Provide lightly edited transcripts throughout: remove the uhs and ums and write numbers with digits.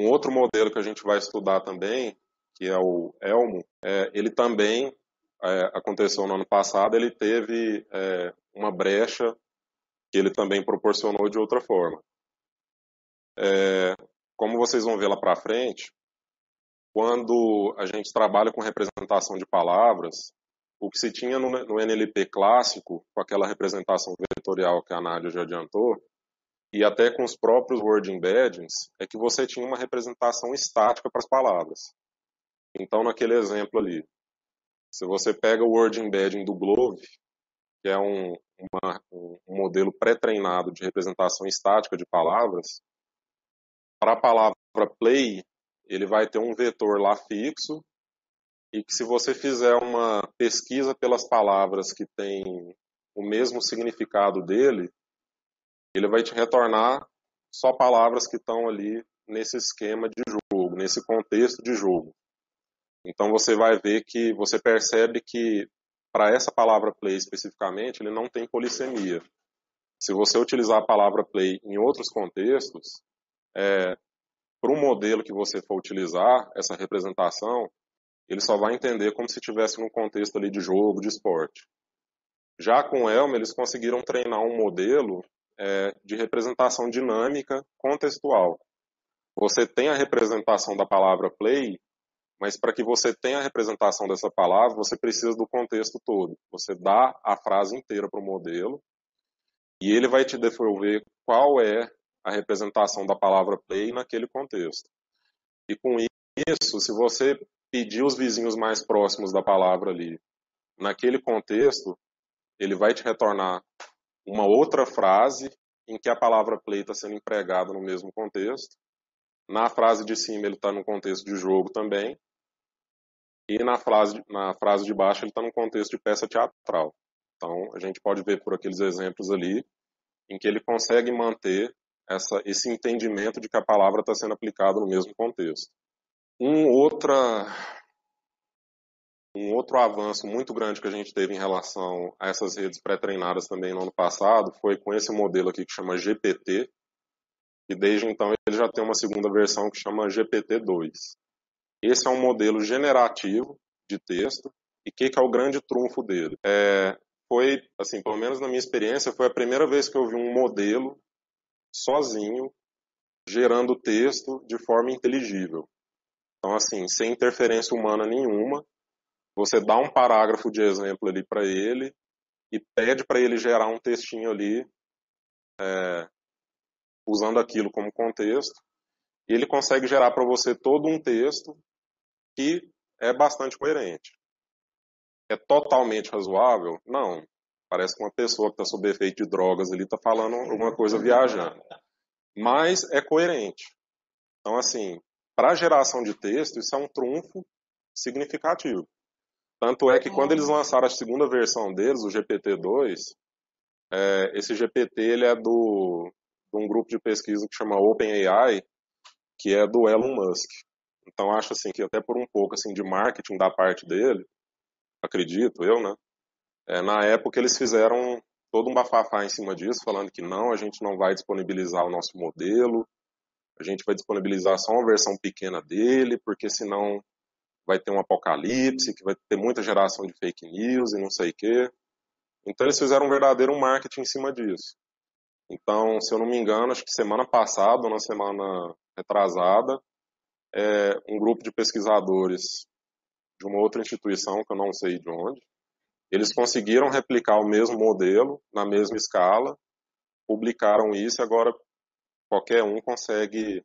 Um outro modelo que a gente vai estudar também, que é o Elmo, ele também aconteceu no ano passado, ele teve uma brecha que ele também proporcionou de outra forma. Como vocês vão ver lá para frente, quando a gente trabalha com representação de palavras, o que se tinha no NLP clássico, com aquela representação vetorial que a Nádia já adiantou, e até com os próprios word embeddings, é que você tinha uma representação estática para as palavras. Então, naquele exemplo ali, se você pega o word embedding do Glove, que é um modelo pré-treinado de representação estática de palavras, para a palavra play, ele vai ter um vetor lá fixo, e que se você fizer uma pesquisa pelas palavras que têm o mesmo significado dele, ele vai te retornar só palavras que estão ali nesse esquema de jogo, nesse contexto de jogo. Então você vai ver que você percebe que para essa palavra play especificamente, ele não tem polissemia. Se você utilizar a palavra play em outros contextos, para o modelo que você for utilizar, essa representação, ele só vai entender como se estivesse num contexto ali de jogo, de esporte. Já com o Elm, eles conseguiram treinar um modelo de representação dinâmica contextual. Você tem a representação da palavra play, mas para que você tenha a representação dessa palavra, você precisa do contexto todo. Você dá a frase inteira para o modelo e ele vai te devolver qual é a representação da palavra play naquele contexto. E com isso, se você pedir os vizinhos mais próximos da palavra ali, naquele contexto, ele vai te retornar uma outra frase em que a palavra play está sendo empregada no mesmo contexto. Na frase de cima ele está no contexto de jogo também. E na frase de baixo ele está no contexto de peça teatral. Então a gente pode ver por aqueles exemplos ali em que ele consegue manter esse entendimento de que a palavra está sendo aplicada no mesmo contexto. Um outro avanço muito grande que a gente teve em relação a essas redes pré-treinadas também no ano passado foi com esse modelo aqui que chama GPT, e desde então ele já tem uma segunda versão que chama GPT-2. Esse é um modelo generativo de texto, e o que é o grande trunfo dele? Foi, assim, pelo menos na minha experiência, foi a primeira vez que eu vi um modelo sozinho gerando texto de forma inteligível. Então, assim, sem interferência humana nenhuma, você dá um parágrafo de exemplo ali para ele e pede para ele gerar um textinho ali usando aquilo como contexto, e ele consegue gerar para você todo um texto que é bastante coerente. É totalmente razoável? Não. Parece que uma pessoa que está sob efeito de drogas ali está falando alguma coisa viajando. Mas é coerente. Então, assim, para a geração de texto, isso é um trunfo significativo. Tanto é que quando eles lançaram a segunda versão deles, o GPT-2, esse GPT ele é de um grupo de pesquisa que chama OpenAI, que é do Elon Musk. Então acho assim que até por um pouco assim de marketing da parte dele, acredito eu, né? Na época eles fizeram todo um bafafá em cima disso, falando que não, a gente não vai disponibilizar o nosso modelo, a gente vai disponibilizar só uma versão pequena dele, porque senão vai ter um apocalipse, que vai ter muita geração de fake news e não sei o quê. Então eles fizeram um verdadeiro marketing em cima disso. Então, se eu não me engano, acho que semana passada ou na semana retrasada, um grupo de pesquisadores de uma outra instituição, que eu não sei de onde, eles conseguiram replicar o mesmo modelo, na mesma escala, publicaram isso e agora qualquer um consegue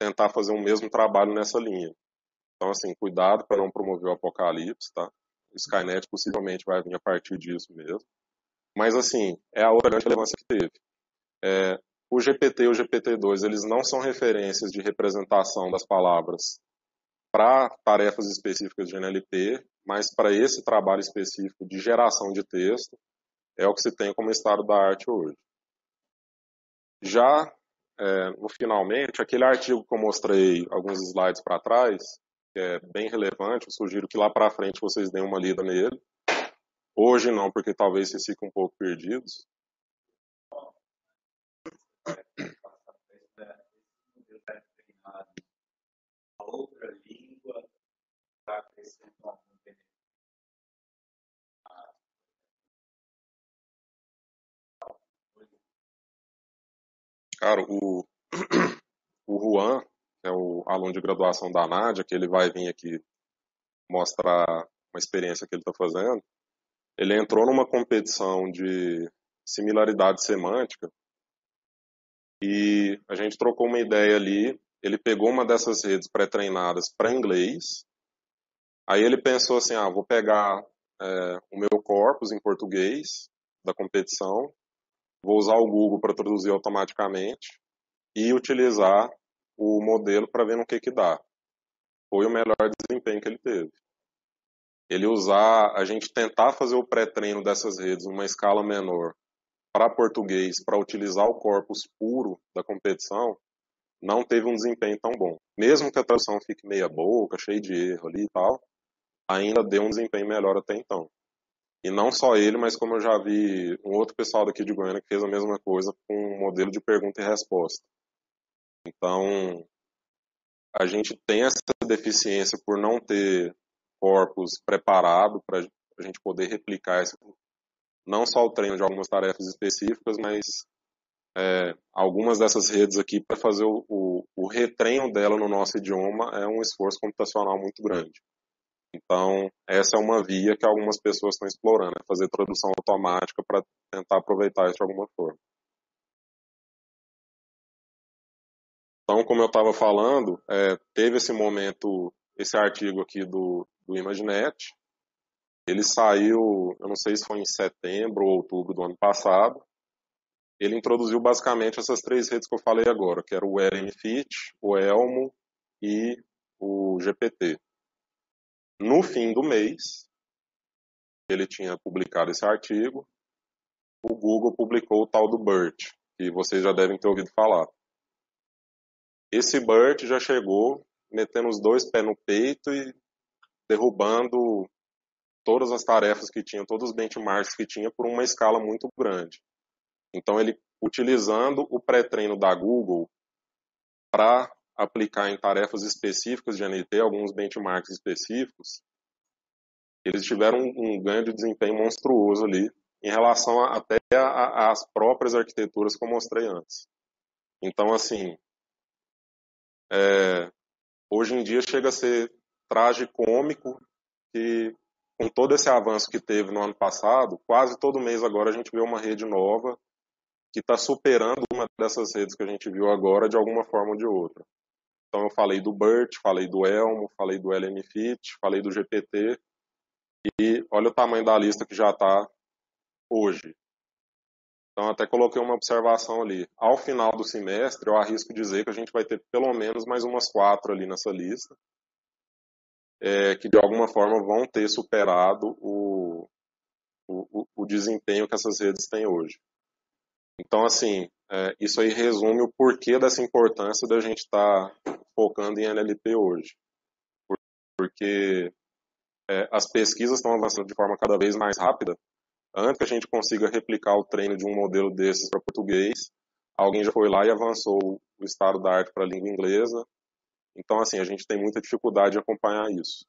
tentar fazer o mesmo trabalho nessa linha. Então, assim, cuidado para não promover o apocalipse, tá? O Skynet possivelmente vai vir a partir disso mesmo. Mas, assim, é a outra grande relevância que teve. O GPT e o GPT-2, eles não são referências de representação das palavras para tarefas específicas de NLP, mas para esse trabalho específico de geração de texto, é o que se tem como estado da arte hoje. Já, no finalmente, aquele artigo que eu mostrei alguns slides para trás, que é bem relevante, eu sugiro que lá para frente vocês deem uma lida nele. Hoje não, porque talvez vocês fiquem um pouco perdidos. Cara, o Juan, que é o aluno de graduação da Nádia, que ele vai vir aqui mostrar uma experiência que ele está fazendo, ele entrou numa competição de similaridade semântica e a gente trocou uma ideia ali. Ele pegou uma dessas redes pré-treinadas para inglês, aí ele pensou assim, vou pegar o meu corpus em português da competição, vou usar o Google para traduzir automaticamente e utilizar o modelo para ver no que dá. Foi o melhor desempenho que ele teve. A gente tentar fazer o pré-treino dessas redes numa escala menor para português, para utilizar o corpus puro da competição, não teve um desempenho tão bom. Mesmo que a tradução fique meia boca, cheia de erro ali e tal, ainda deu um desempenho melhor até então. E não só ele, mas como eu já vi um outro pessoal daqui de Goiânia que fez a mesma coisa com um modelo de pergunta e resposta. Então, a gente tem essa deficiência por não ter corpus preparado para a gente poder replicar esse, não só o treino de algumas tarefas específicas, mas algumas dessas redes aqui para fazer o retreino dela no nosso idioma é um esforço computacional muito grande. Então, essa é uma via que algumas pessoas estão explorando, é fazer tradução automática para tentar aproveitar isso de alguma forma. Então, como eu estava falando, teve esse momento, esse artigo aqui do ImageNet. Ele saiu, eu não sei se foi em setembro ou outubro do ano passado. Ele introduziu basicamente essas três redes que eu falei agora, que era o LMFIT, o Elmo e o GPT. No fim do mês, ele tinha publicado esse artigo, o Google publicou o tal do BERT, que vocês já devem ter ouvido falar. Esse BERT já chegou metendo os dois pés no peito e derrubando todas as tarefas que tinha, todos os benchmarks que tinha por uma escala muito grande. Então, ele, utilizando o pré-treino da Google para aplicar em tarefas específicas de NLP, alguns benchmarks específicos, eles tiveram um ganho de desempenho monstruoso ali, em relação até às próprias arquiteturas que eu mostrei antes. Então, assim, hoje em dia chega a ser tragicômico que, com todo esse avanço que teve no ano passado, quase todo mês agora a gente vê uma rede nova que está superando uma dessas redes que a gente viu agora de alguma forma ou de outra. Então eu falei do BERT, falei do Elmo, falei do LMFIT, falei do GPT, e olha o tamanho da lista que já está hoje. Então até coloquei uma observação ali. Ao final do semestre, eu arrisco dizer que a gente vai ter pelo menos mais umas 4 ali nessa lista, que de alguma forma vão ter superado o desempenho que essas redes têm hoje. Então, assim, isso aí resume o porquê dessa importância da gente estar focando em NLP hoje. Porque as pesquisas estão avançando de forma cada vez mais rápida. Antes que a gente consiga replicar o treino de um modelo desses para português, alguém já foi lá e avançou o estado da arte para a língua inglesa. Então, assim, a gente tem muita dificuldade de acompanhar isso.